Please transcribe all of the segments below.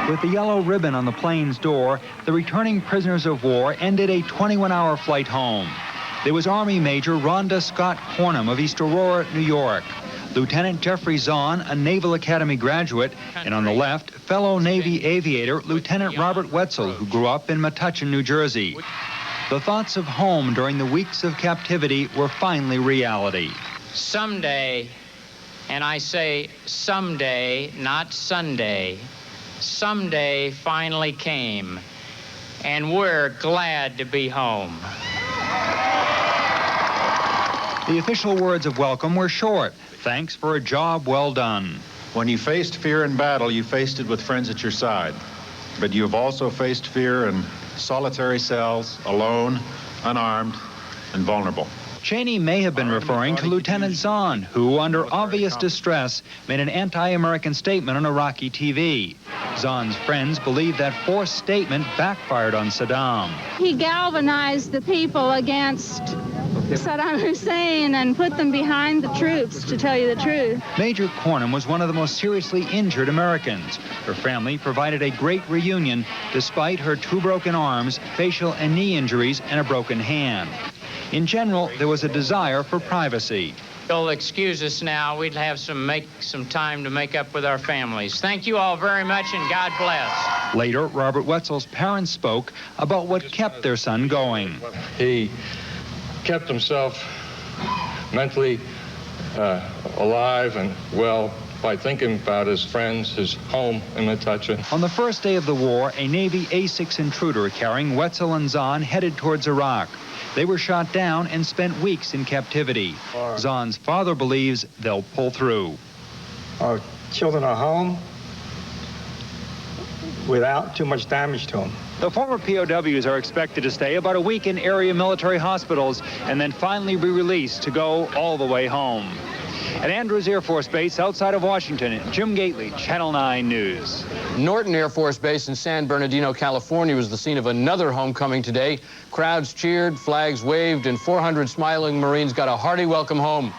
With the yellow ribbon on the plane's door, the returning prisoners of war ended a 21-hour flight home. There was Army Major Rhonda Scott Hornum of East Aurora, New York, Lieutenant Jeffrey Zahn, a Naval Academy graduate, and on the left, fellow Navy aviator Lieutenant Robert Wetzel, who grew up in Metuchen, New Jersey. The thoughts of home during the weeks of captivity were finally reality. Someday, and I say someday, not Sunday, someday finally came, and we're glad to be home. The official words of welcome were short. Thanks for a job well done. When you faced fear in battle, you faced it with friends at your side. But you've also faced fear in solitary cells, alone, unarmed, and vulnerable. Cheney may have been referring to Lieutenant Zahn, who, under obvious distress, made an anti-American statement on Iraqi TV. Zahn's friends believe that forced statement backfired on Saddam. He galvanized the people against Saddam Hussein and put them behind the troops, to tell you the truth. Major Cornum was one of the most seriously injured Americans. Her family provided a great reunion despite her 2 broken arms, facial and knee injuries, and a broken hand. In general, there was a desire for privacy. You'll excuse us now. We'd have some time to make up with our families. Thank you all very much, and God bless. Later, Robert Wetzel's parents spoke about what kept their son going. He kept himself mentally alive and well by thinking about his friends, his home in Metuchen. On the first day of the war, a Navy A-6 intruder carrying Wetzel and Zahn headed towards Iraq. They were shot down and spent weeks in captivity. Zahn's father believes they'll pull through. Our children are home without too much damage to them. The former POWs are expected to stay about a week in area military hospitals and then finally be released to go all the way home. At Andrews Air Force Base outside of Washington, Jim Gately, Channel 9 News. Norton Air Force Base in San Bernardino, California was the scene of another homecoming today. Crowds cheered, flags waved, and 400 smiling Marines got a hearty welcome home.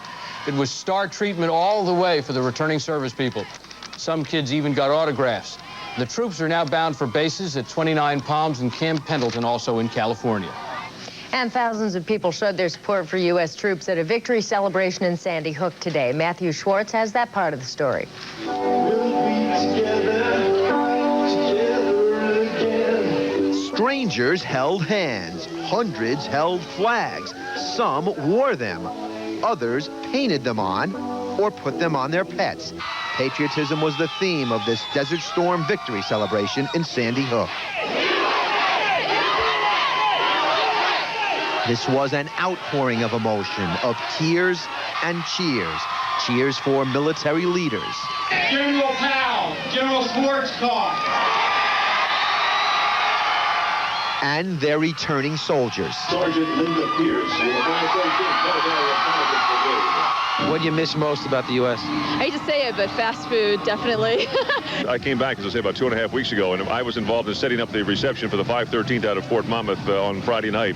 It was star treatment all the way for the returning service people. Some kids even got autographs. The troops are now bound for bases at 29 Palms and Camp Pendleton, also in California. And thousands of people showed their support for U.S. troops at a victory celebration in Sandy Hook today. Matthew Schwartz has that part of the story. Strangers held hands. Hundreds held flags. Some wore them. Others painted them on or put them on their pets. Patriotism was the theme of this Desert Storm victory celebration in Sandy Hook. This was an outpouring of emotion, of tears and cheers. Cheers for military leaders. General Powell, General Schwarzkopf. And their returning soldiers. Sergeant Linda Pierce. What do you miss most about the U.S.? I hate to say it, but fast food, definitely. I came back, as I say, about 2.5 weeks ago, and I was involved in setting up the reception for the 513th out of Fort Monmouth on Friday night.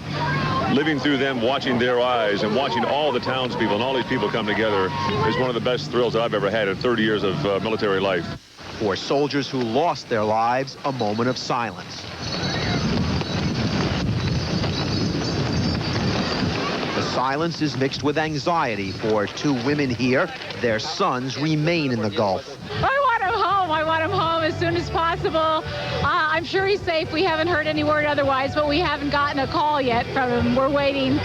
Living through them, watching their eyes, and watching all the townspeople and all these people come together is one of the best thrills that I've ever had in 30 years of military life. For soldiers who lost their lives, a moment of silence. Silence is mixed with anxiety for 2 women here. Their sons remain in the Gulf. I want him home. I want him home as soon as possible. I'm sure he's safe. We haven't heard any word otherwise, but we haven't gotten a call yet from him. We're waiting.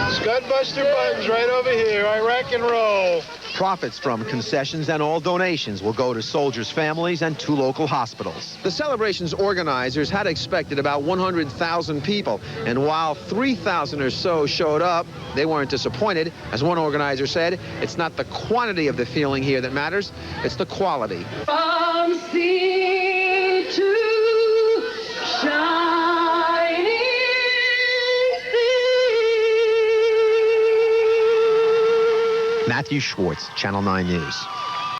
Scudbuster buttons right over here. Iraq and roll. Profits from concessions and all donations will go to soldiers' families and 2 local hospitals. The celebration's organizers had expected about 100,000 people, and while 3,000 or so showed up, they weren't disappointed. As one organizer said, it's not the quantity of the feeling here that matters, it's the quality. From sea to shining sea. Matthew Schwartz, Channel 9 News.